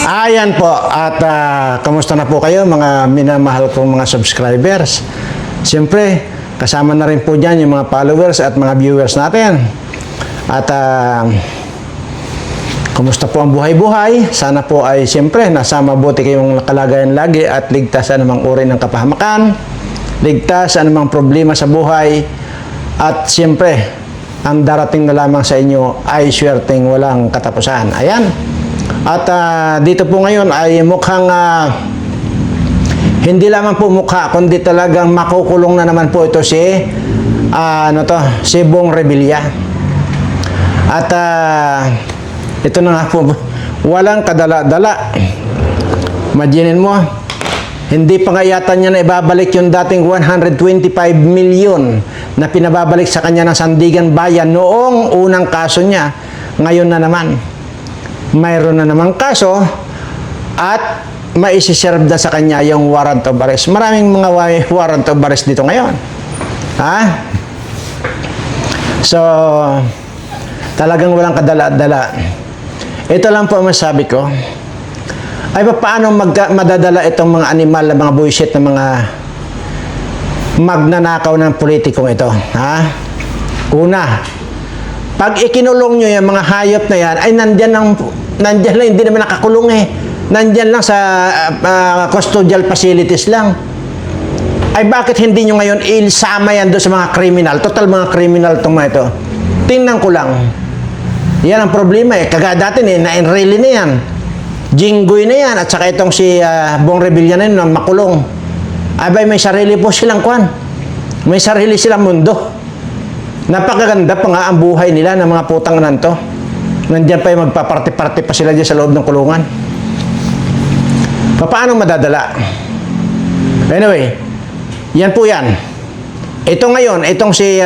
Ayan po, at kamusta na po kayo mga minamahal kong mga subscribers. Siyempre, kasama na rin po dyan yung mga followers at mga viewers natin. At kumusta po ang buhay-buhay? Sana po ay siyempre nasa mabuti kayong kalagayan lagi at ligtas sa anumang uri ng kapahamakan, ligtas sa anumang problema sa buhay, at siyempre, ang darating na lamang sa inyo ay swerteng walang katapusan. Ayan. At dito po ngayon ay mukhang hindi lamang po mukha, kundi talagang makukulong na naman po ito si si Bong Revilla. At ito na nga po, walang kadala-dala. Imaginin mo, hindi pa nga yata niya na ibabalik yung dating 125 million na pinababalik sa kanya ng Sandigan Bayan noong unang kaso niya. Ngayon na naman, mayroon na namang kaso at maisiserve na sa kanya yung warrant of arrest. Maraming mga warrant of arrest dito ngayon. Ha? So, talagang walang kadala-dala. Ito lang po ang masabi ko. Ay paano madadala itong mga animal, mga bullshit na mga magnanakaw ng politikong ito? Ha? Una, pag ikinulong nyo yung mga hayop na yan, ay nandyan lang, hindi naman nakakulong eh. Nandyan lang sa custodial facilities lang. Ay bakit hindi nyo ngayon isama yan doon sa mga kriminal? Total mga kriminal itong mga ito. Tingnan ko lang. Yan ang problema eh. Kagaya dati na-enrally na yan. Jinggoy na yan. At saka itong si Bong Revilla na yun, na makulong. Abay, may sarili po silang kwan. May sarili silang mundo. Napakaganda pa nga ang buhay nila ng mga putang nanto. Nandiyan pa yung magpaparte-parte pa sila dyan sa loob ng kulungan. Paano madadala? Anyway, yan po yan. Ito ngayon, itong si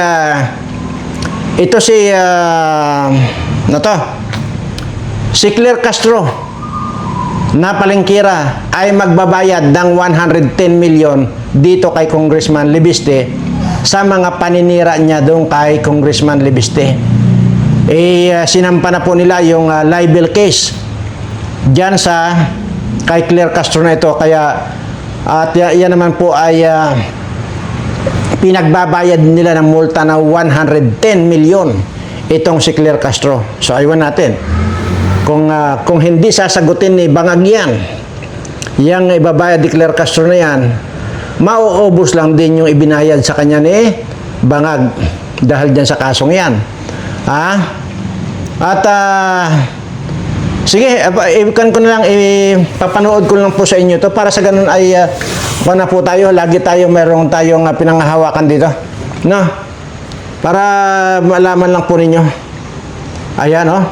si Claire Castro na palengkira ay magbabayad ng 110 million dito kay Congressman Libiste sa mga paninira niya doon kay Congressman Libiste. Sinampa na po nila yung libel case dyan sa kay Claire Castro na ito. Kaya at yan naman po ay pinagbabayad nila ng multa na 110 million itong si Claire Castro. So aywan natin. Kung hindi sasagutin ni Bangag yan, yung ibabayad ni Claire Castro na yan, mauubos lang din yung ibinayad sa kanya ni Bangag dahil dyan sa kasong yan. Ha? At sige, ikan ko na lang, papanood ko lang po sa inyo to para sa ganun ay na po tayo, lagi tayo mayroong tayong pinanghahawakan dito. No? Para malaman lang po ninyo. Ayan, oh.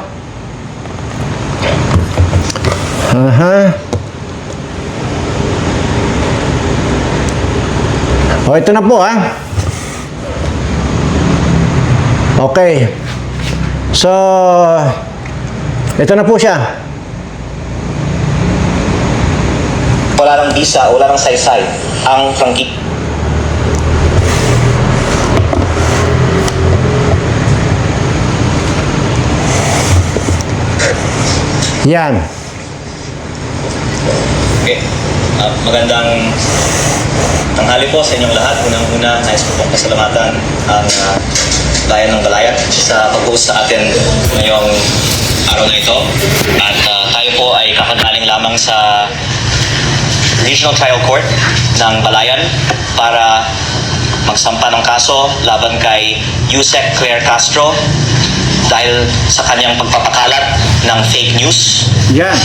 O, ito na po, ha. Okay. So, ito na po siya. Wala nang visa, wala nang saysay ang prangki. Yan. Okay. Magandang tanghali po sa inyong lahat. Unang-una, nais ko pong pasalamatan ang bayan ng Balayan sa pag-host sa atin ngayong araw na ito. At tayo po ay kakagaling lamang sa Regional Trial Court ng Balayan para magsampa ng kaso laban kay Yusek Claire Castro dahil sa kanyang pagpapakalat ng fake news. Yan.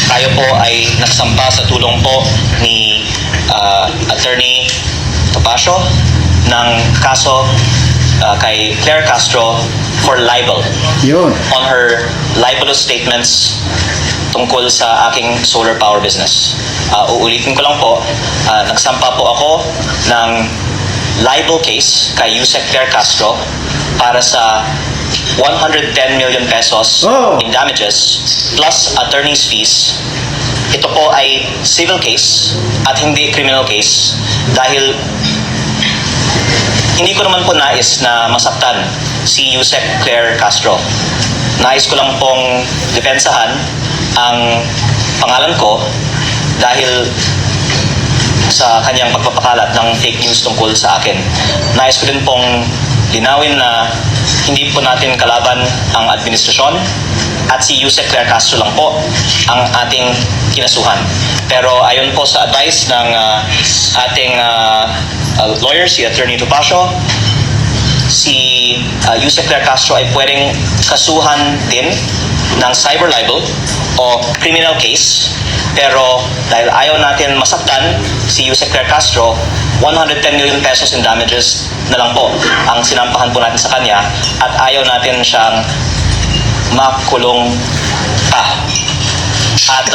Tayo po ay nagsampa sa tulong po ni Attorney Topacio ng kaso kay Claire Castro for libel. Yun. On her libelous statements tungkol sa aking solar power business. Uulitin ko lang po, nagsampa po ako ng libel case kay Yusek Claire Castro para sa 110 million pesos in damages plus attorney's fees. Ito po ay civil case at hindi criminal case dahil hindi ko naman po nais na masaktan si Yusek Claire Castro. Nais ko lang pong depensahan ang pangalan ko dahil sa kanyang pagpapakalat ng fake news tungkol sa akin. Nais ko din pong linawin na hindi po natin kalaban ang administrasyon at si Yusek Claire Castro lang po ang ating kinasuhan. Pero ayon po sa advice ng ating lawyer, si Attorney Topacio, si Yusek Claire Castro ay pwedeng kasuhan din ng cyber libel o criminal case. Pero dahil ayaw natin masaktan si Yusek Claire Castro, 110 million pesos in damages na lang po ang sinampahan po natin sa kanya at ayaw natin siyang makulong pa. At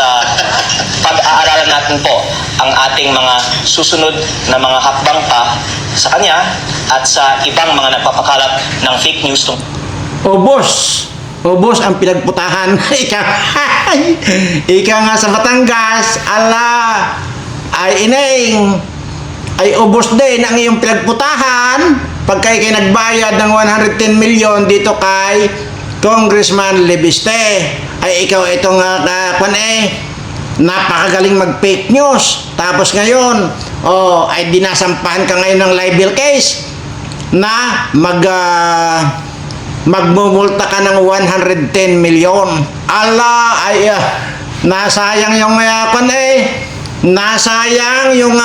pag-aaralan natin po ang ating mga susunod na mga hakbang pa sa kanya at sa ibang mga nagpapakalat ng fake news. Ubos ang pinagputahan. Ika nga sa Batangas, ala, ay ineng, ay ubos din ang iyong pinagputahan pagka ikay nagbayad ng 110 million dito kay Congressman Lebiste. Ay ikaw itong napakagaling mag-fake news. Tapos ngayon, ay dinasampahan ka ngayon ng libel case na magmumulta ka ng 110 million. Ala, ay nasayang yung nasayang yung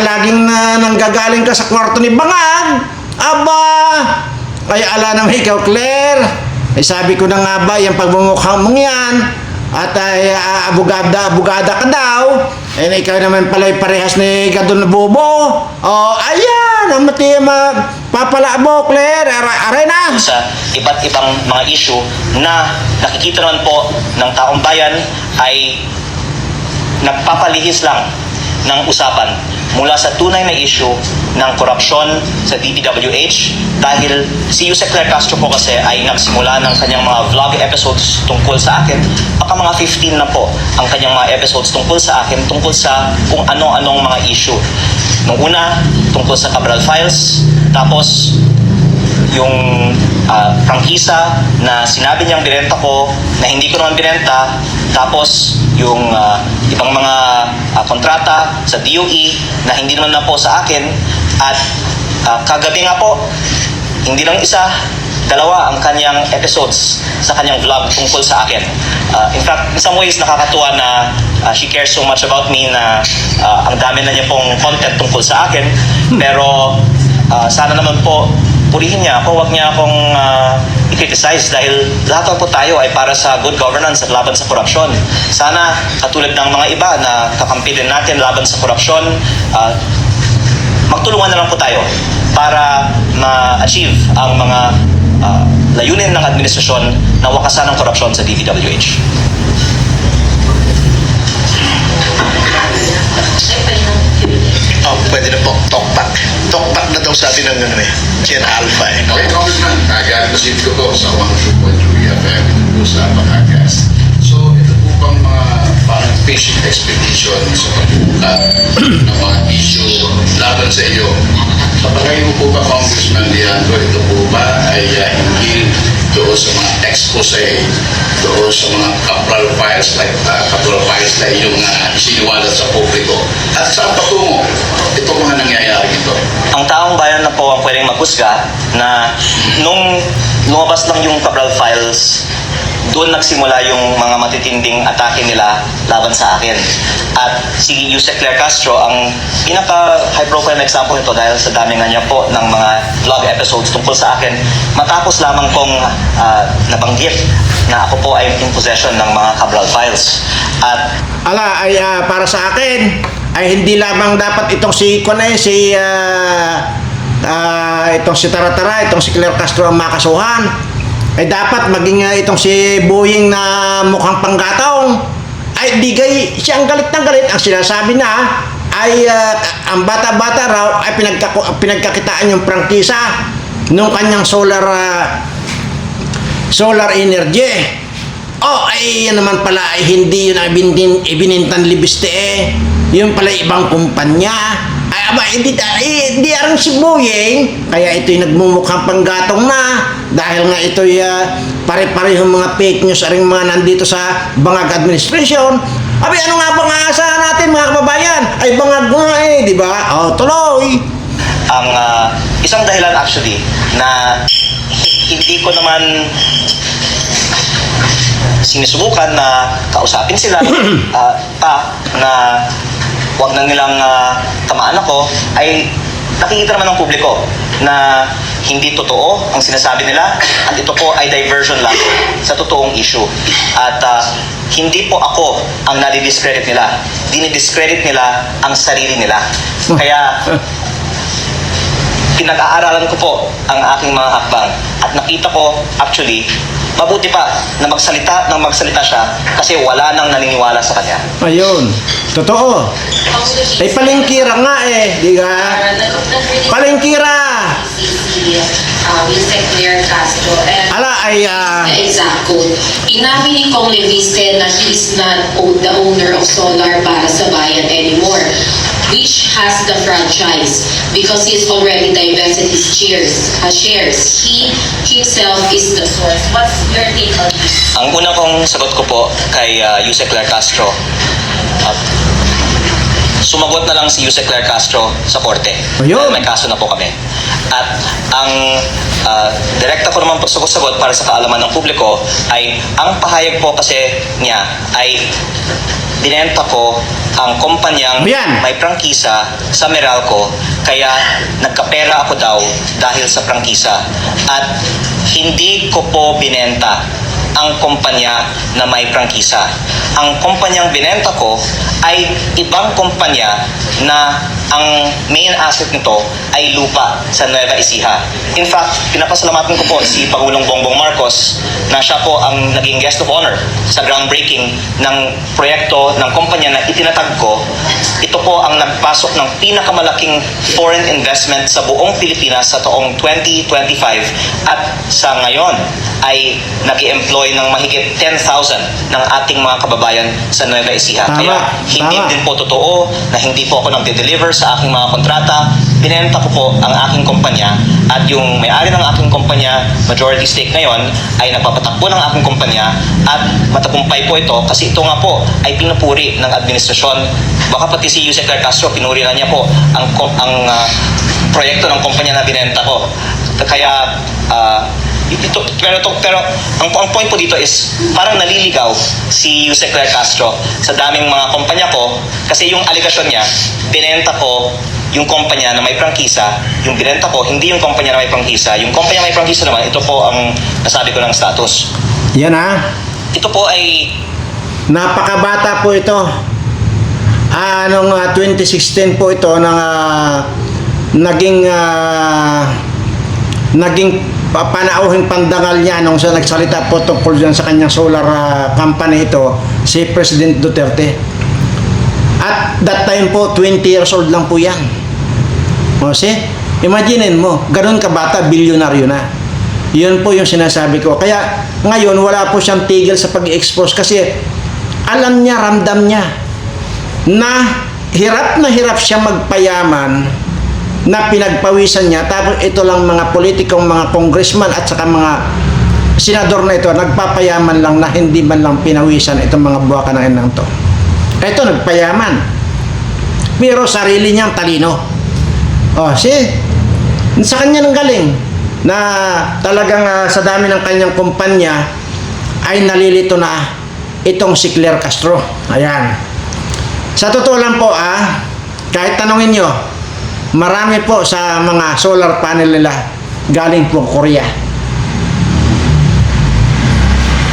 laging nanggagaling ka sa kwarto ni Bangag. Aba, ay ala naman ikaw, Claire. Ay sabi ko na nga ba, yung pagmumukha mong yan, at ay abugada ka daw. Eh ikaw naman pala parehas ni Gadon Bobo. Ayan, ang papalabo, Claire. Aray na. Sa iba't ibang mga issue na nakikita naman po ng taong bayan ay nagpapalihis lang ng usapan mula sa tunay na issue ng korupsyon sa DPWH dahil si Yusek Claire Castro po kasi ay nagsimula ng kanyang mga vlog episodes tungkol sa akin. Baka mga 15 na po ang kanyang mga episodes tungkol sa akin, tungkol sa kung ano-anong mga issue. Nung una, tungkol sa Cabral Files, tapos yung prangkisa na sinabi niyang binenta ko na hindi ko naman binenta, tapos yung ibang mga kontrata sa DOE na hindi naman na po sa akin, at kagabi nga po, hindi lang isa, dalawa ang kanyang episodes sa kanyang vlog tungkol sa akin. In fact, in some ways nakakatuwa na she cares so much about me na ang dami na niya pong content tungkol sa akin, pero sana naman po purihin niya ako, huwag niya akong i-criticize dahil lahat po tayo ay para sa good governance at laban sa korupsyon. Sana katulad ng mga iba na kakampi din natin laban sa korupsyon, magtulungan na lang po tayo para ma-achieve ang mga layunin ng administrasyon na wakasan ng korupsyon sa DPWH. Pwede na po, talkback. Talkback na daw sabi ng Chen Alpha eh. Okay, Congressman, galing kasi ko to sa 102.3 FM ito sa Batangas. So, ito po bang mga parang fishing expedition sa pagbuka ng mga issue laban sa iyo? Sa palagay mo po ba, Congressman Leandro, ito po ba ay hinggil doon sa mga expose, doon sa mga Cabral Files, Cabral Files na iyong isiniwalat sa publiko? At saan patungo itong mga nangyayari ito? Ang taong bayan na po ang pwedeng maghusga na nung lumabas lang yung Cabral Files, doon nagsimula yung mga matitinding atake nila laban sa akin. At si Yusek Claire Castro ang pinaka-high profile na example nito dahil sa dami nga niya po ng mga vlog episodes tungkol sa akin matapos lamang kong nabanggit na ako po ay in possession ng mga Cabral Files. At Ala, ay para sa akin, ay hindi lamang dapat itong si itong si Taratara, itong si Claire Castro ang makasuhan. Ay dapat maging itong si Boying na mukhang panggatong. Ay digay siyang galit ng galit. Ang sinasabi na ay ang bata-bata raw ay pinagkakitaan yung prangkisa nung kanyang solar energy. Ay yan naman pala ay hindi yun ang ibinintan Libiste yun pala ibang kumpanya. Ay aba, hindi arang si Boying, kaya ito'y nagmumukhang panggatong na dahil nga ito'y pare-parehong mga fake news aring mga nandito sa bangag administration. Abi, ano nga bang aasahan natin mga kababayan? Ay bangag nga di ba? Tuloy. Ang isang dahilan actually na hindi ko naman sinusubukan na kausapin sila na wag na nilang tamaan ako ay nakikita naman ng publiko na hindi totoo ang sinasabi nila at ito po ay diversion lang sa totoong issue. At hindi po ako ang nadi-discredit nila. Dinidiscredit nila ang sarili nila. Kaya pinag-aaralan ko po ang aking mga hakbang at nakita ko actually mabuti pa na magsalita siya kasi wala nang naniniwala sa kanya. Ayun. Totoo. Ay palengkira nga di ka? Palengkira! Mr. Claire Castro. And Ala ay the exact quote. Inamin ni Kong Leviste na he is not the owner of Solar para sa bayan anymore, which has the franchise because he has already divested his shares. He himself is the source. What's your take on this? Ang una kong sagot ko po kay Yuse Claire Castro, sumagot na lang si Yuse Claire Castro sa korte. Ayun. May kaso na po kami. At ang direkta ko naman po sagot para sa kaalaman ng publiko ay ang pahayag po kasi niya ay binenta ko ang kumpanyang Yan. may prangkisa sa Meralco kaya nagkapera ako daw dahil sa prangkisa. At hindi ko po binenta ang kumpanya na may prangkisa. Ang kumpanyang binenta ko ay ibang kumpanya na ang main asset nito ay lupa sa Nueva Ecija. In fact, pinapasalamatan ko po si Pangulong Bongbong Marcos na siya po ang naging guest of honor sa groundbreaking ng proyekto ng kumpanya na itinatag ko. Ito po ang nagpasok ng pinakamalaking foreign investment sa buong Pilipinas sa taong 2025 at sa ngayon ay nag-i-employ ng mahigit 10,000 ng ating mga kababayan sa Nueva Ecija. Tama, Kaya hindi tama. din po totoo na hindi po ako nag-deliver sa aking mga kontrata. Binenta ko po ang aking kumpanya at yung may-ari ng aking kumpanya, majority stake ngayon, ay nagpapatakbo ng aking kumpanya at matagumpay po ito kasi ito nga po ay pinupuri ng administrasyon. Baka pati si Yuse Claire Castro, pinuri na niya po ang proyekto ng kumpanya na binenta ko. Kaya pero ang point po dito is parang naliligaw si Yuse Claire Castro sa daming mga kumpanya ko kasi yung aligasyon niya, binenta ko yung kumpanya na may prangkisa, yung binenta ko, hindi yung kumpanya na may prangkisa. Yung kumpanya na may prangkisa naman, ito po ang nasabi ko ng status. Yan Ito po ay napakabata po ito. Noong 2016 po ito nang naging panauhing pandangal niya nung sa nagsalita po tungkol dyan sa kanyang solar company ito, si President Duterte. At that time po, 20 years old lang po yan. Imaginin mo, ganun kabata, bilyonaryo na. Yun po yung sinasabi ko. Kaya ngayon, wala po siyang tigil sa pag-expose kasi alam niya, ramdam niya na hirap siya magpayaman na pinagpawisan niya, tapos ito lang mga politikong, mga congressman at saka mga senador na ito, nagpapayaman lang na hindi man lang pinawisan itong mga buwaka ng enang to. Ito, nagpayaman. Pero sarili niyang talino. Sa kanya nang galing na talagang sa dami ng kanyang kumpanya ay nalilito na itong si Claire Castro. Ayan. Sa totoo lang po, kahit tanongin nyo, marami po sa mga solar panel nila galing po Korea.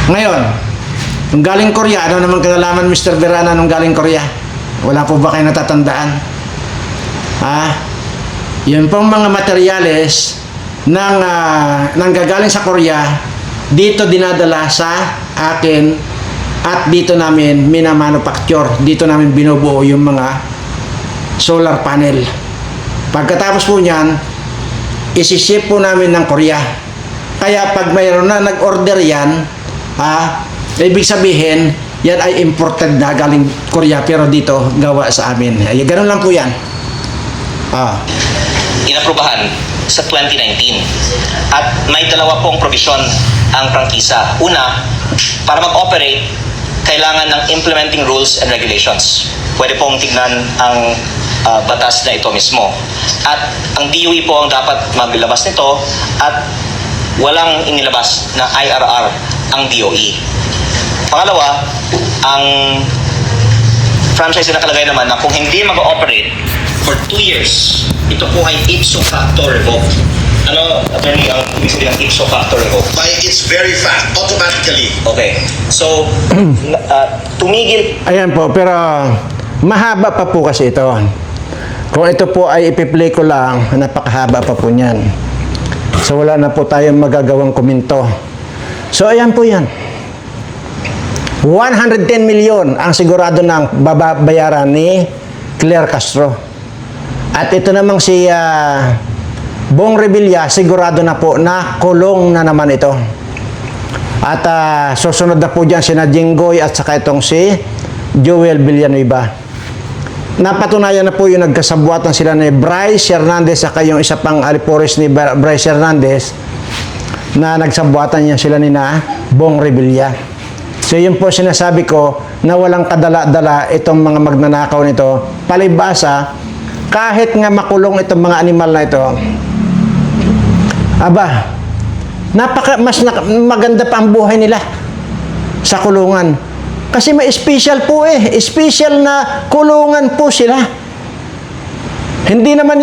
Ngayon, nung galing Korea, ano naman kinalaman Mr. Verana nung galing Korea? Wala po ba kayo natatandaan? Yun pong mga materyales nanggagaling sa Korea, dito dinadala sa akin at dito namin minamanufacture. Dito namin binubuo yung mga solar panel. Pagkatapos po niyan, isi-ship po namin ng Korea. Kaya pag mayroon na nag-order yan, ibig sabihin, yan ay imported na galing Korea pero dito gawa sa amin. Ganun lang po yan. inaprubahan sa 2019. At may dalawa pong provision ang prangkisa. Una, para mag-operate, kailangan ng implementing rules and regulations. Pwede pong tignan ang batas na ito mismo. At ang DOE po ang dapat maglabas nito at walang inilabas na IRR ang DOE. Pangalawa, ang franchise na nakalagay naman na kung hindi mag-operate for 2 years, ito po ay ipso facto revoked. Ano, attorney, ang ibig sabihin ng ipso facto revoked? By its very fact, automatically. Okay. So, tumigil. Ayan po, pero mahaba pa po kasi ito. Kung ito po ay ipi-play ko lang, napakahaba pa po niyan. So wala na po tayong magagawang komento. So ayan po yan. 110 million ang sigurado ng babayaran ni Claire Castro. At ito namang si Bong Revilla, sigurado na po na kulong na naman ito. At susunod na po dyan si Jinggoy at saka itong si Joel Villanueva. Napatunayan na po yung nagkasabuatan sila ni Bryce Hernandez saka yung isa pang alipores ni Bryce Hernandez na nagsabuatan niya sila ni Bong Revilla. So yun po sinasabi ko na walang kadala-dala itong mga magnanakaw nito. Palibasa, kahit nga makulong itong mga animal na ito, aba, maganda pa ang buhay nila sa kulungan. Kasi may special po special na kulungan po sila. Hindi naman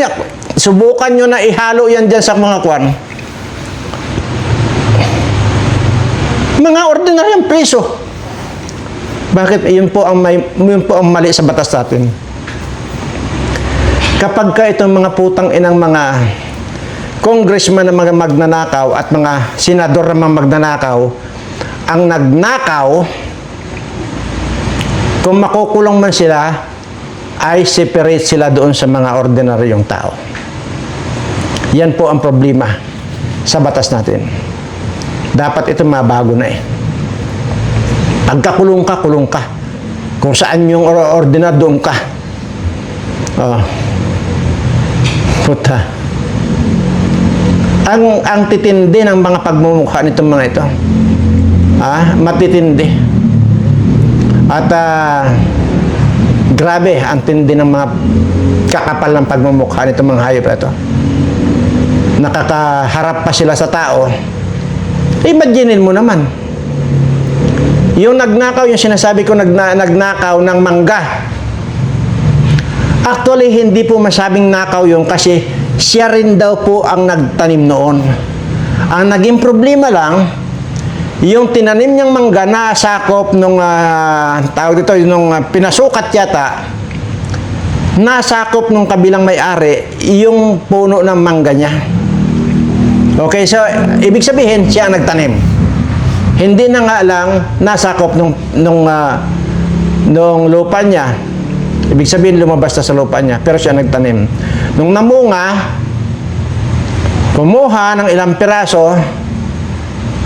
subukan nyo na ihalo yan dyan sa mga kwan. Mga ordinaryong preso. Bakit? Yun po ang mali sa batas natin. Kapag ka itong mga putang inang mga congressman na mga magnanakaw at mga senador na mga magnanakaw, ang nagnakaw, kung makukulong man sila, ay separate sila doon sa mga ordinaryong tao. Yan po ang problema sa batas natin. Dapat ito mabago na Pagkakulong ka, kulong ka. Kung saan yung ordinar, doon ka. Puta. Ang titindi ng mga pagmumukha nitong mga ito. Matitindi. At grabe, ang tindi ng mga kakapal ng pagmumukha nitong mga hayop na ito. Nakakaharap pa sila sa tao. Imaginin mo naman. Yung nagnakaw, yung sinasabi ko nagnakaw ng mangga. Actually, hindi po masabing nakaw yung kasi siya rin daw po ang nagtanim noon. Ang naging problema lang, yung tinanim niyang mangga na sakop nung tawag dito, nung pinasukat yata, nasakop nung kabilang may-ari yung puno ng mangga niya. Okay, so ibig sabihin siya ang nagtanim. Hindi na nga lang nasakop nung lupa niya. Ibig sabihin lumabas na sa lupa niya, pero siya nagtanim. Nung namunga, kumuha ng ilang piraso,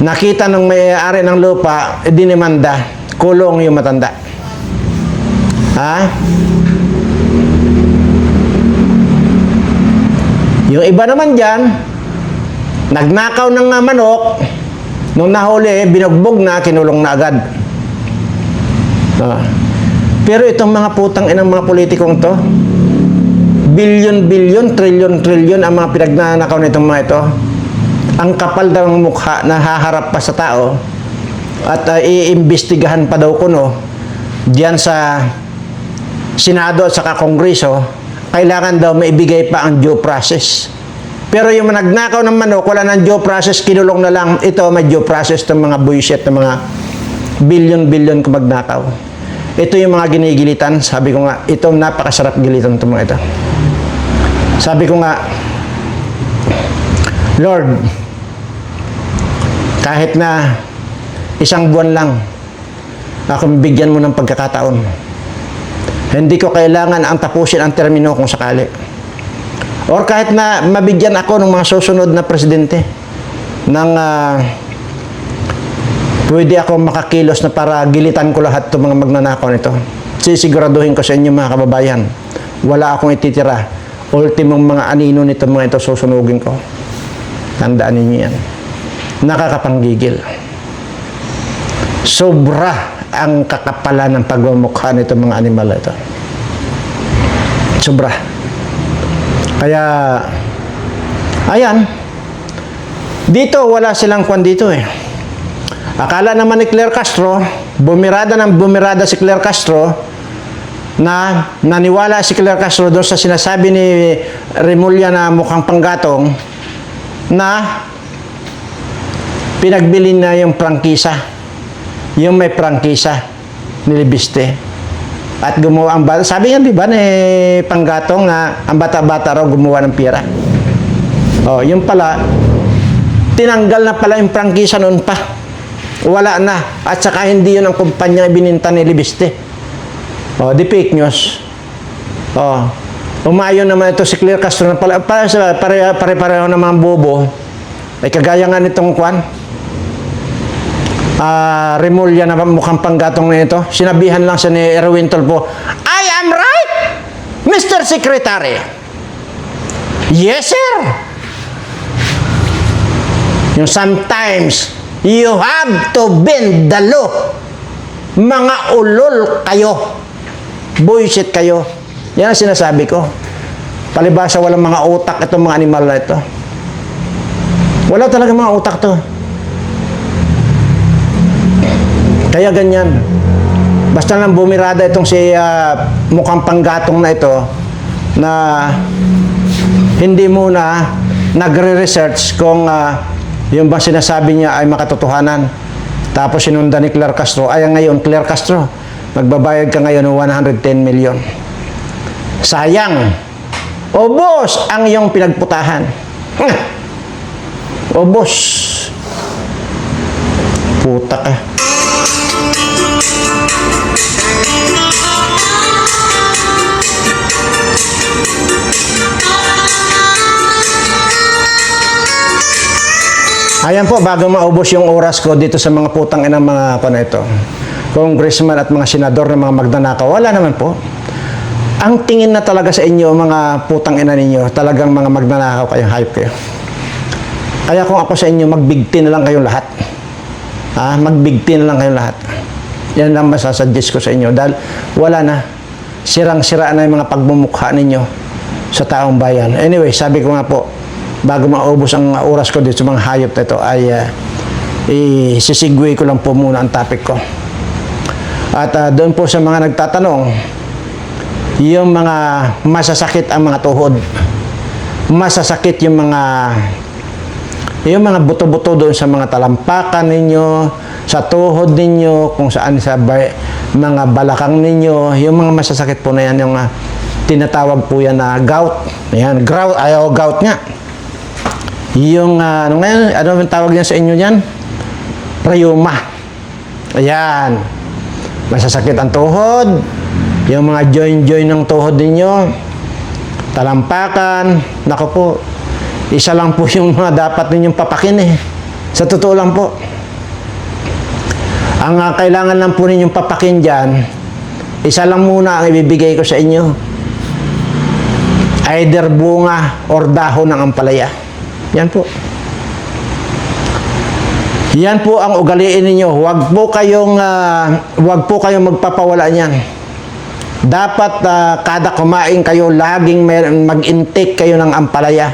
nakita ng may-ari ng lupa, dinimanda, kulong yung matanda. Yung iba naman dyan, nagnakaw ng manok, nung nahuli, binugbog na, kinulong na agad. Pero itong mga putang inang mga politikong to, bilyon-bilyon, trilyon-trilyon ang mga pinagnanakaw nitong mga ito. Ang kapal daw ng mukha na haharap pa sa tao at iimbestigahan pa daw kuno diyan sa Senado at saka Kongreso, kailangan daw maibigay pa ang due process. Pero yung nagnakaw ng manok, wala ng due process, kinulong na lang. Ito may due process ng mga bullshit ng mga bilyon-bilyon kung magnakaw. Ito yung mga ginigilitan. Sabi ko nga, ito napakasarap gilitan itong mga ito. Sabi ko nga, Lord, kahit na isang buwan lang, ako bigyan mo ng pagkakataon. Hindi ko kailangan ang tapusin ang termino kung sakali. Or kahit na mabigyan ako ng mga susunod na presidente ng pwede ako makakilos na para gilitan ko lahat itong mga magnanakaw nito. Sisiguraduhin ko sa inyo mga kababayan, wala akong ititira. Ultimong mga anino nito mga ito susunugin ko. Tandaan ninyo yan. nakakapanggigil. Sobra ang kakapalan ng pagmumukha nito mga animal ito. Sobra. Kaya, ayan, dito wala silang kwan dito eh. Akala naman ni Claire Castro, bumirada si Claire Castro, na naniwala si Claire Castro doon sa sinasabi ni Remulla na mukhang panggatong, na pinagbili na yung prangkisa, yung may prangkisa ni Libiste. At gumawa ang bata. Sabi nga, di ba, ni panggatong na ang bata-bata raw gumawa ng pira. Oh, yung pala, tinanggal na pala yung prangkisa noon pa. Wala na. At saka hindi yun ang kumpanya bininta ni Libiste. Oh, di fake news. Oh, umayon naman ito si Claire Castro na pare-pareho ng mga bobo. Ay kagaya nga nitong kwan. Remulla na mukhang panggatong na ito. Sinabihan lang siya ni Erwin Tulfo, I am right, Mr. Secretary. Yes, sir. Yung sometimes, you have to bend the law. Mga ulol kayo. Bullshit kayo. Yan ang sinasabi ko. Palibasa walang mga utak itong mga animal na ito. Wala talaga mga utak to. Kaya ganyan. Basta lang bumirada itong si mukhang panggatong na ito na hindi muna nagre-research kung yung bang sinasabi niya ay makatotohanan. Tapos sinundan ni Claire Castro. Ay ngayon, Claire Castro, magbabayad ka ngayon ng 110 million. Sayang. Obos ang iyong pinagputahan. Obos. Puta ka. Ayan po, bago maubos yung oras ko dito sa mga putang inang mga na ito, congressman at mga senador na mga magnanakaw, wala naman po. Ang tingin na talaga sa inyo, mga putang ina ninyo, talagang mga magnanakaw kayo, hype kayo. Kaya kung ako sa inyo, magbigti na lang kayong lahat. Magbigti na lang kayong lahat. Yan lang masasuggest ko sa inyo. Dahil wala na. Sirang-sira na yung mga pagmumukha ninyo sa taong bayan. Anyway, sabi ko nga po, bago maubos ang oras ko dito sa mga hayop na ito, ay isisigway ko lang po muna ang topic ko. At doon po sa mga nagtatanong, yung mga masasakit ang mga tuhod. Masasakit yung mga buto-buto doon sa mga talampakan ninyo, sa tuhod ninyo, kung saan sa mga balakang ninyo, yung mga masasakit po na yan, yung tinatawag po yan na gout. Ayan, gout nga. Yung, ano yung tawag niya sa inyo yan? Rheuma. Ayan. Masasakit ang tuhod. Yung mga join-join ng tuhod ninyo. Talampakan. Naku po. Isa lang po yung mga dapat ninyong papakin eh. Sa totoo lang po. Ang kailangan lang po ninyong papakin dyan, isa lang muna ang ibibigay ko sa inyo. Either bunga or dahon ng ampalaya. Yan po. Yan po ang ugaliin ninyo. Huwag po kayong magpapawala niyan. Dapat kada kumain kayo, laging mag-intake kayo ng ampalaya.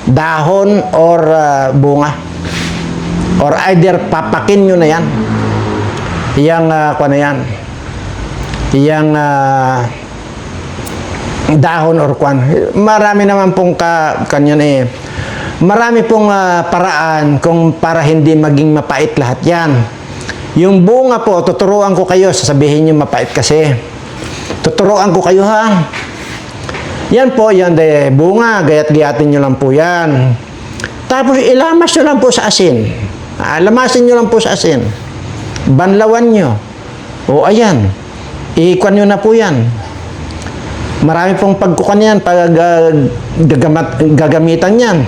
Dahon or bunga. Or either papakin nyo na yan. Yang, na yan. Yang dahon or kwan. Marami naman pong kanyan eh. Marami pong paraan kung para hindi maging mapait lahat yan. Yung bunga po, tuturuan ko kayo. Sasabihin nyo mapait kasi. Tuturuan ko kayo ha. Yan po, yan de bunga. Gayat-gayatin nyo lang po yan. Tapos ilamas nyo lang po sa asin. Lamasin nyo lang po sa asin. Banlawan nyo. O ayan. Ikwan nyo na po yan. Marami pong pagkukan yan. Gagamitan yan.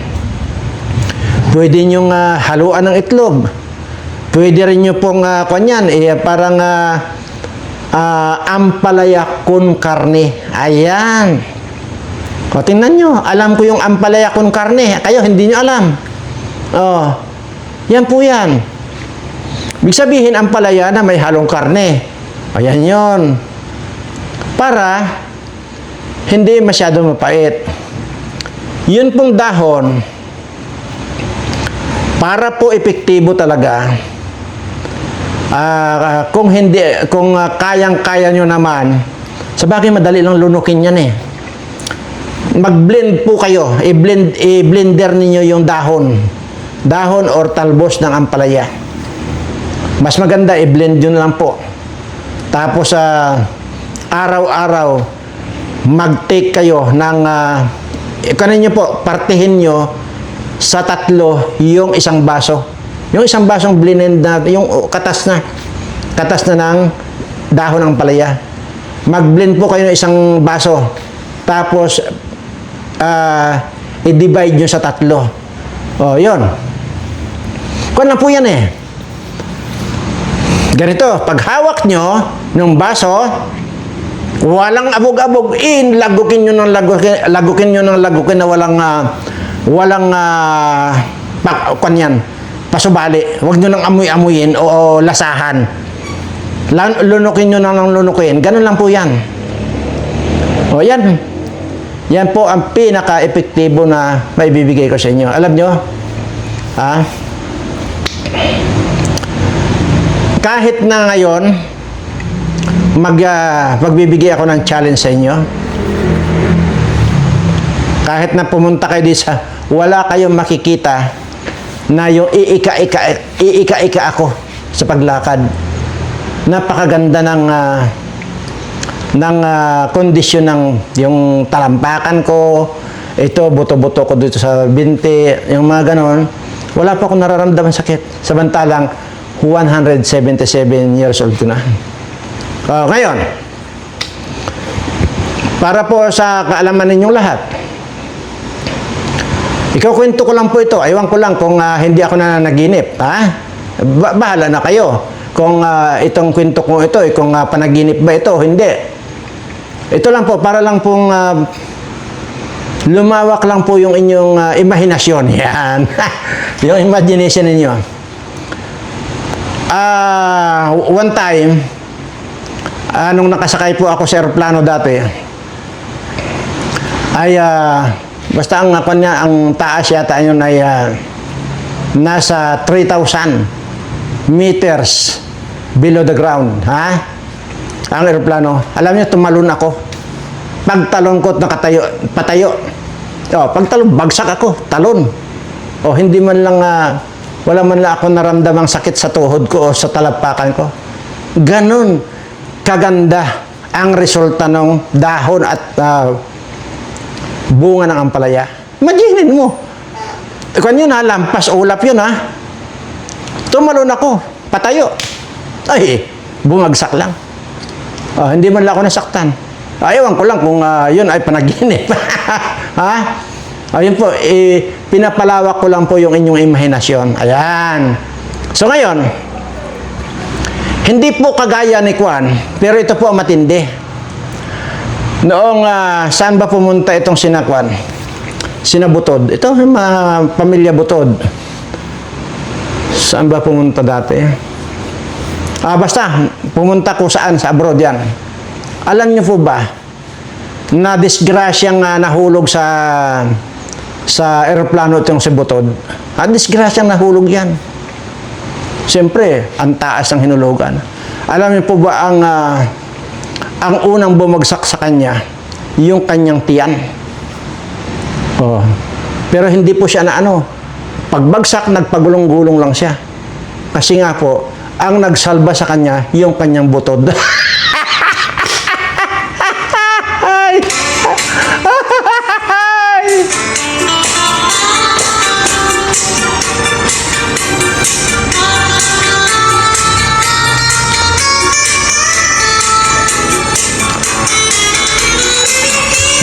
Pwede nyong haluan ng itlog. Pwede rin nyo pong kanyan, parang ampalaya con carne. Ayan. O, tingnan nyo. Alam ko yung ampalaya con carne. Kayo, hindi nyo alam. Oh. Yan po yan. Ibig sabihin, ang palaya na may halong karne. Ayan yon. Para hindi masyado mapait. Yun pong dahon, para po epektibo talaga, kung kayang-kaya nyo naman, sabagay madali lang lunukin yan eh. Mag-blend po kayo, i-blender ninyo yung dahon or talbos ng ampalaya. Mas maganda, i-blend yun lang po. Tapos, araw-araw, mag-take kayo ng, kanin nyo po, partihin nyo sa 3 yung isang baso. Yung isang basong blend na, yung katas na ng dahon ng palaya. Mag-blend po kayo ng isang baso. Tapos, i-divide nyo sa 3. O, yun. Kung na po yan eh. Ganito, pag hawak nyo ng baso, walang abog-abog, lagukin nyo ng lagukin na walang kanyan, pasubali. Huwag nyo nang amoy-amoyin o lasahan. Lunukin nyo nang lunukin. Ganun lang po yan. O yan. Yan po ang pinaka-epektibo na maibibigay ko sa inyo. Alam nyo? Kahit na ngayon, magbibigay ako ng challenge sa inyo. Kahit na pumunta kayo dito sa, wala kayong makikita na yung iika-ika ako sa paglakad. Napakaganda ng kondisyon ng yung talampakan ko, ito, buto-buto ko dito sa binti, yung mga ganon. Wala pa akong nararamdaman sakit. Samantalang, 177 years old ko na. Ngayon, para po sa kaalaman ninyong lahat, ikukwento ko lang po ito. Aywan ko lang kung hindi ako na naginip. Bahala na kayo. Kung itong kwento ko ito, kung panaginip ba ito, hindi. Ito lang po, para lang pong lumawak lang po yung inyong imahinasyon. Yan. Yung imagination ninyo. One time, nung nakasakay po ako sa aeroplano dati, ay basta ang taas yata yun ay nasa 3,000 meters below the ground. Ang aeroplano. Alam niyo, tumalon ako. Pagtalon ko, patayo. Pagtalon, bagsak ako. Talon. Hindi man lang, wala man lang ako naramdamang sakit sa tuhod ko o sa talampakan ko. Ganon kaganda ang resulta ng dahon at bunga ng ampalaya. Imaginin mo. Kung yun lampas ulap yun Tumalon ako, patayo. Ay, bumagsak lang. Hindi man lang ako nasaktan. Ayawan ko lang kung yun ay panaginip. Ayun po, pinapalawak ko lang po yung inyong imahinasyon. Ayan. So ngayon, hindi po kagaya ni Kwan, pero ito po ang matindi. Noong saan ba pumunta itong sina Kwan? Sina Butod. Ito, mga pamilya Butod. Saan ba pumunta dati? Basta, pumunta ko saan? Sa abroad yan. Alam niyo po ba, na disgrasyang nahulog sa aeroplano itong si Butod? Disgrasyang nahulog yan. Siyempre, ang taas ng hinulugan. Alam niyo po ba ang unang bumagsak sa kanya, yung kanyang tiyan. Pero hindi po siya pagbagsak, nagpagulong-gulong lang siya. Kasi nga po, ang nagsalba sa kanya, yung kanyang butod.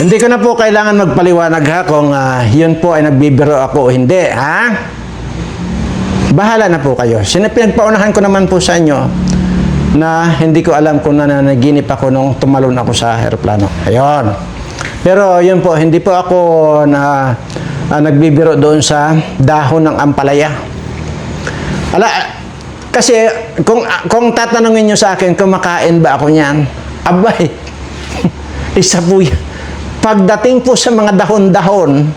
Hindi ko na po kailangan magpaliwanag kung yun po ay nagbibiro ako o hindi, Bahala na po kayo. Pinagpaunahan ko naman po sa inyo na hindi ko alam kung nananaginip ako nung tumalon ako sa aeroplano. Ayun. Pero yun po, hindi po ako nagbibiro doon sa dahon ng ampalaya. Ala, kasi kung tatanungin nyo sa akin, kumakain ba ako niyan? Abay, isa po yan. Pagdating po sa mga dahon-dahon,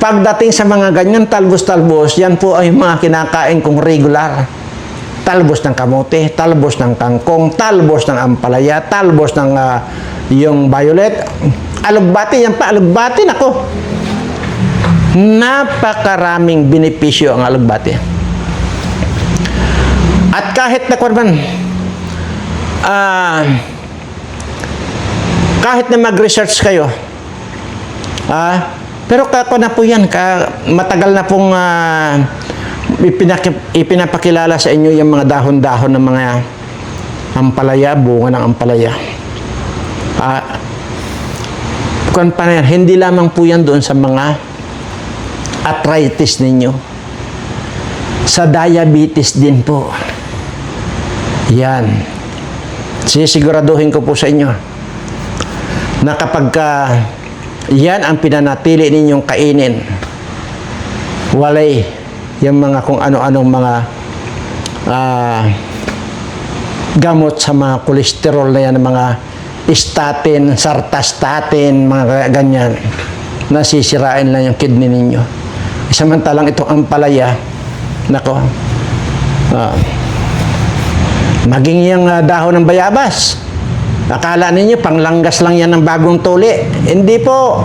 pagdating sa mga ganyan talbos-talbos, yan po ay mga kinakain kong regular. Talbos ng kamote, talbos ng kangkong, talbos ng ampalaya, talbos ng yung violet. Alugbati, yan pa, alugbati, nako. Napakaraming benepisyo ang alugbati. At kahit na kahit na mag-research kayo, pero kako na po yan, matagal na pong ipinapakilala sa inyo yung mga dahon-dahon ng mga ampalaya, bunga ng ampalaya. Hindi lamang po yan doon sa mga arthritis ninyo. Sa diabetes din po. Yan. Sisiguraduhin ko po sa inyo na kapag yan ang pinanatili ninyong kainin, walay yung mga kung ano-anong mga gamot sa mga kolesterol na yan, mga statin, sartastatin, mga ganyan, nasisirain lang yung kidney ninyo. Samantalang itong ampalaya, nako, maging yung dahon ng bayabas, akala ninyo panglanggas lang yan ng bagong tuli. Hindi po.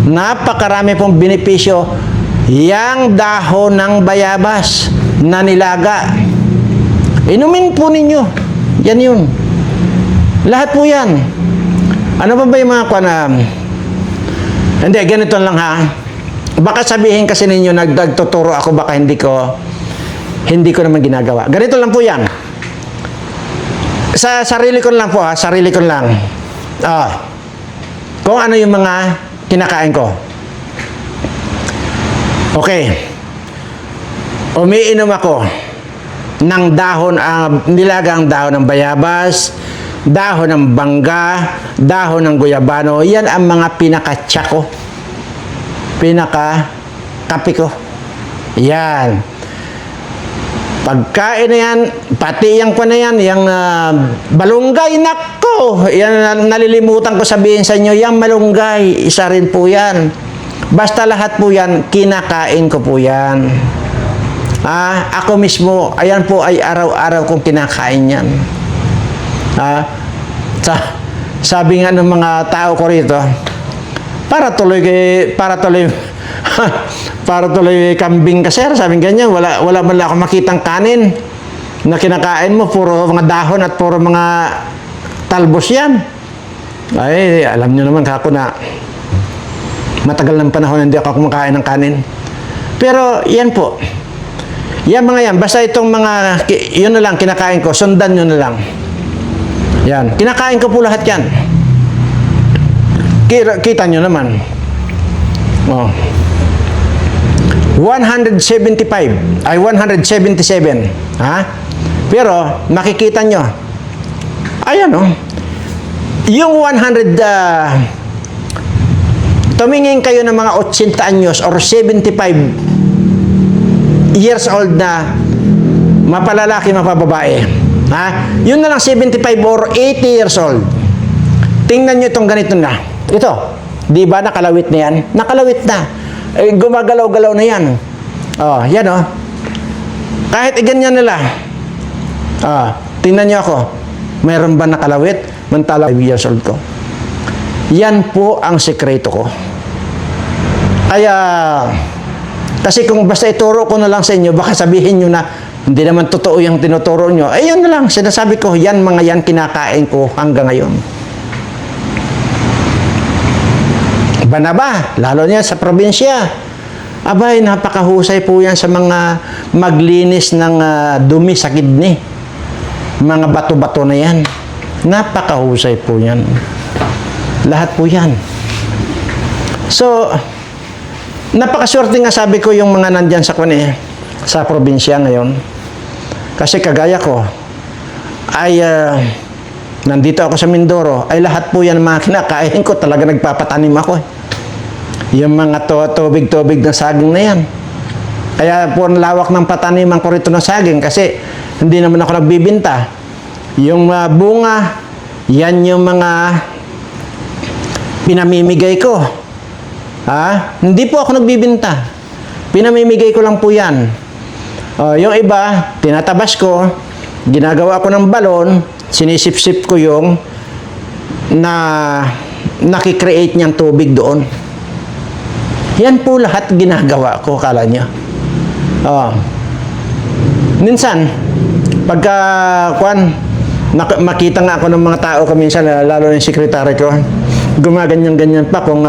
Napakarami pong benepisyo yang dahon ng bayabas na nilaga. Inumin po ninyo. Yan yun. Lahat po yan. Ano ba yung mga hindi, ganito lang ha. Baka sabihin kasi ninyo nagtuturo ako, baka hindi ko naman ginagawa. Ganito lang po yan. Sa sarili ko lang po ha, sarili ko lang. Kung ano yung mga kinakain ko. Okay. Umiinom ako ng dahon, nilagang dahon ng bayabas, dahon ng bangga, dahon ng guyabano. Yan ang mga pinaka-tsa ko. Pinaka-kape ko. Yan. Pagkain na yan, pati yung ko na yan, yung malunggay, nako, yan nalilimutan ko sabihin sa inyo, yung malunggay, isa rin po yan. Basta lahat po yan, kinakain ko po yan. Ako mismo, ayan po ay araw-araw kong kinakain yan. Sabi nga ng mga tao ko rito, para tuloy kambing ka, sir. Sabi ganyan, wala man lang ako makitang kanin na kinakain mo, puro mga dahon at puro mga talbos yan. Ay, alam nyo naman kako na matagal ng panahon hindi ako kumakain ng kanin. Pero yan po, yan mga yan, basta itong mga, yun na lang kinakain ko, sundan nyo na lang. Yan, kinakain ko po lahat yan. Kita nyo naman. 177. Pero makikita nyo, ayan yung 100, tumingin kayo ng mga 80 anyos or 75 years old na mapalalaki, mapababae. Yun na lang 75 or 80 years old. Tingnan nyo itong ganito na. Ito, di ba nakalawit na yan? Nakalawit na. Gumagalaw-galaw na yan. Yan Kahit ganyan nila. Tingnan nyo ako. Mayroon ba nakalawit? Mantala 5 years old ko. Yan po ang sekreto ko. Kaya, kasi kung basta ituro ko na lang sa inyo, baka sabihin nyo na, hindi naman totoo yung tinuturo nyo. Yun na lang. Sinasabi ko, yan mga yan kinakain ko hanggang ngayon. Iba na ba? Lalo niya sa probinsya. Abay, napakahusay po yan sa mga maglinis ng dumi sa kidney. Mga bato-bato na yan. Napakahusay po yan. Lahat po yan. So, napakaswerte nga sabi ko yung mga nandyan sa sa probinsya ngayon. Kasi kagaya ko, ay nandito ako sa Mindoro, ay lahat po yan mga kinakain ko, talaga nagpapatanim ako. Yung mga tubig-tubig na saging na yan. Kaya po ang lawak ng pataniman ko rito ng saging kasi hindi naman ako nagbibinta. Yung bunga, yan yung mga pinamimigay ko. Hindi po ako nagbibinta. Pinamimigay ko lang po yan. Yung iba, tinatabas ko, ginagawa ko ng balon, sinisip-sip ko yung nakikreate niyang tubig doon. Yan po lahat ginagawa ko, kala niyo. Minsan, pagka makita nga ako ng mga tao minsan, lalo na yung sekretary ko, gumaganyan-ganyan pa kung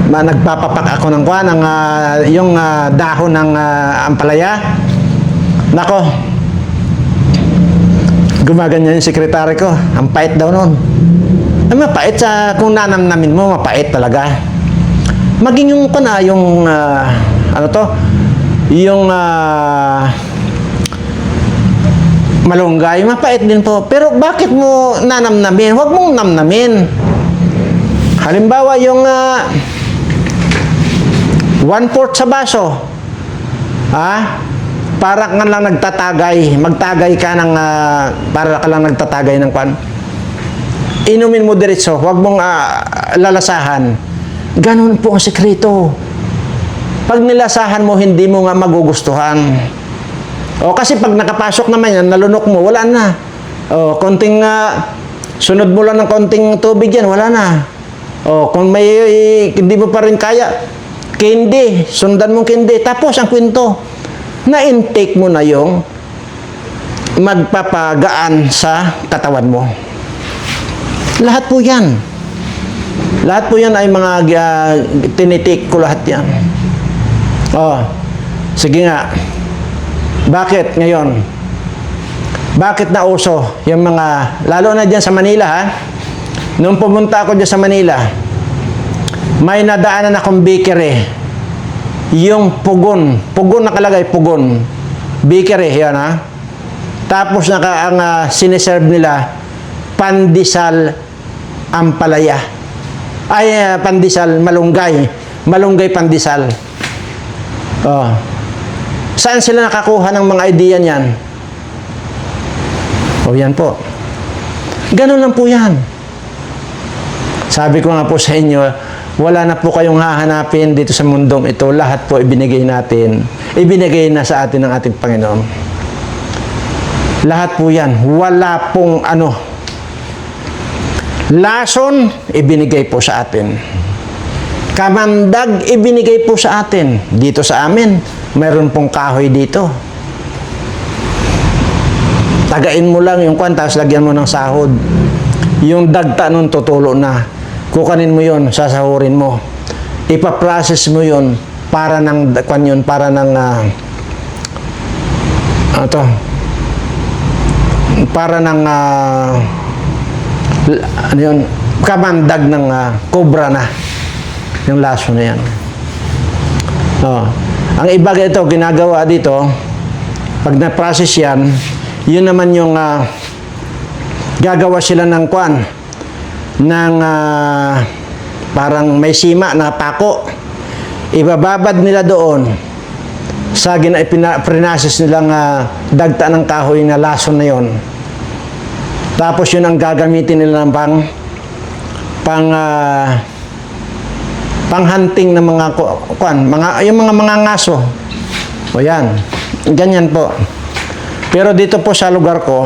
nagpapapak ako ng yung dahon ng ampalaya. Nako, gumaganyan yung sekretary ko. Ang pait daw nun. Mapait kung nanamnamin mo, mapait talaga. Maging yung yung malunggay, mapait din po. Pero bakit mo nanamnamin? Huwag mong namnamin. Halimbawa, yung 1/4 sa baso. Para ka lang nagtatagay. Magtagay ka ng, para ka lang nagtatagay ng kwan. Inumin mo diretso. Huwag mong lalasahan. Ganun po ang sekreto. Pag nilasahan mo, hindi mo nga magugustuhan. Kasi pag nakapasok naman yan, nalunok mo, wala na. Konting, sunod mo lang ng konting tubig yan, wala na. Kung may, hindi mo pa rin kaya, candy, sundan mong candy. Tapos ang kwento, na-intake mo na yung magpapagaan sa katawan mo. Lahat po yan. Lahat po yan ay mga tinitake ko lahat yan. Sige nga. Bakit ngayon? Bakit nauso yung mga, lalo na dyan sa Manila, Nung pumunta ako dyan sa Manila, may nadaanan akong bakery. Yung pugon. Pugon nakalagay, pugon. Bakery, yan Tapos ang siniserve nila, pandesal ampalaya. Ay, pandesal malunggay. Malunggay pandesal. Saan sila nakakuha ng mga idea niyan? Yan po. Ganun lang po yan. Sabi ko nga po sa inyo, wala na po kayong hahanapin dito sa mundong ito. Lahat po ibinigay natin. Ibinigay na sa atin ng ating Panginoon. Lahat po yan. Wala pong lason, ibinigay po sa atin. Kamandag, ibinigay po sa atin. Dito sa amin, mayroon pong kahoy dito. Tagain mo lang yung kwan, tapos lagyan mo ng sahod. Yung dagta nun, tutulo na. Kukanin mo yun, sasahurin mo. Ipa-process mo yun para ng kwan yun, para ng para ng kamandag ng cobra na yung laso na yan. Ang iba ito, ginagawa dito, pag na-process yan, yun naman yung gagawa sila ng kwan, ng parang may sima na pako. Ibababad nila doon sa prinasis nilang dagta ng kahoy na lason na yon. Tapos yun ang gagamitin nila ng panghunting ng mga kwan, yung mga ngaso. Yan. Ganyan po. Pero dito po sa lugar ko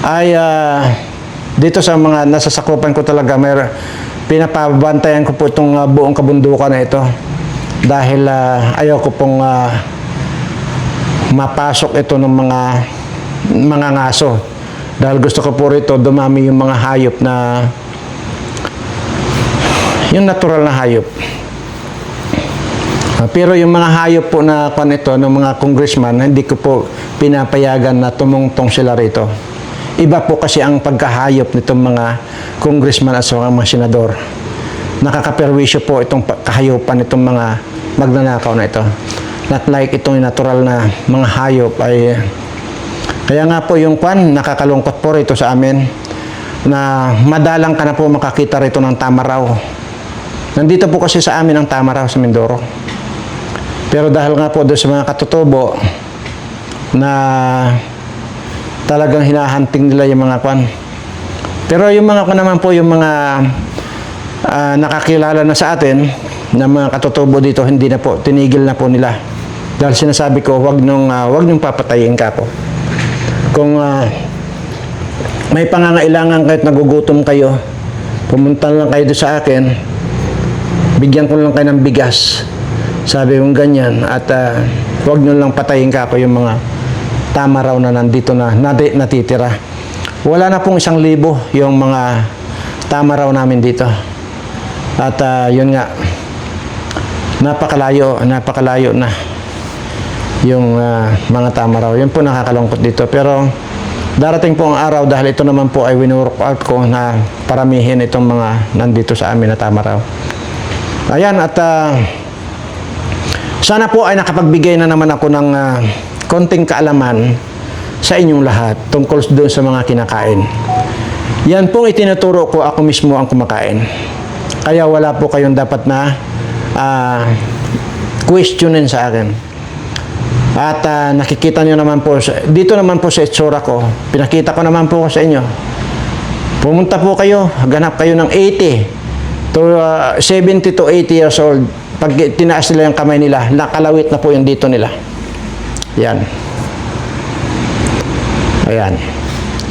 ay dito sa mga nasasakupan ko talaga, pinapabantayan ko po itong buong kabundukan na ito dahil ayaw ko pong mapasok ito ng mga ngaso, dahil gusto ko po rito dumami yung mga hayop na yung natural na hayop. Pero yung mga hayop po na ito ng mga congressman, hindi ko po pinapayagan na tumungtong sila rito. Iba po kasi ang pagkahayop nitong mga congressman at mga senador. Nakakaperwisyo po itong kahayupan nitong mga magnanakaw na ito. Not like itong natural na mga hayop ay... Kaya nga po yung kwan, nakakalungkot po rito sa amin na madalang ka na po makakita rito ng tamaraw. Nandito po kasi sa amin ang tamaraw sa Mindoro. Pero dahil nga po doon sa mga katutubo na talagang hinahanting nila yung mga kwan. Pero yung mga kwan naman po, yung mga nakakilala na sa atin na mga katutubo dito, hindi na po, tinigil na po nila. Dahil sinasabi ko, wag nung papatayin ka po. Kung may pangangailangan kahit nagugutom kayo, pumunta lang kayo doon sa akin, bigyan ko lang kayo ng bigas. Sabi kong ganyan, at wag nyo lang patayin ka ako yung mga tama raw na nandito na natitira. Wala na pong 1,000 yung mga tama raw namin dito. At yun nga, napakalayo na yung mga tama raw. Yun po nakakalungkot dito. Pero darating po ang araw dahil ito naman po ay winurok out ko na paramihin itong mga nandito sa amin na tama raw. Ayan, at sana po ay nakapagbigay na naman ako ng konting kaalaman sa inyong lahat tungkol doon sa mga kinakain. Yan pong itinuturo ko, ako mismo ang kumakain. Kaya wala po kayong dapat na questionin sa akin. At nakikita nyo naman po, dito naman po sa itsura ko, pinakita ko naman po sa inyo. Pumunta po kayo, ganap kayo ng 80 to 70 to 80 years old. Pag tinaas nila yung kamay nila, nakalawit na po yung dito nila. Yan. Ayan.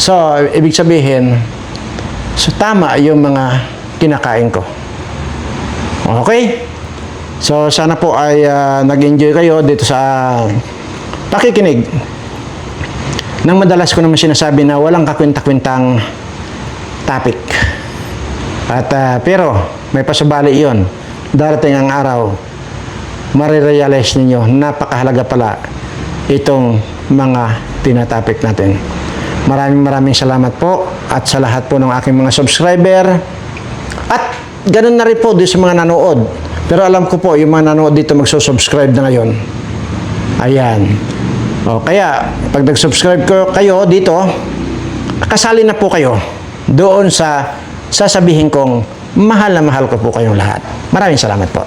So, ibig sabihin, so tama yung mga kinakain ko. Okay? So, sana po ay nag-enjoy kayo dito sa pakikinig. Nang madalas ko naman sinasabi na walang kakwenta-kwentang topic. At pero, may pasubali yon. Darating ang araw, marirealize ninyo, napakahalaga pala itong mga tinatopic natin. Maraming salamat po at sa lahat po ng aking mga subscriber. At ganun na rin po doon sa mga nanood. Pero alam ko po, yung mga nanood dito magsusubscribe na ngayon. Ayan. O, kaya, pag nag-subscribe kayo dito, kasali na po kayo doon sa sasabihin kong mahal na mahal ko po kayong lahat. Maraming salamat po.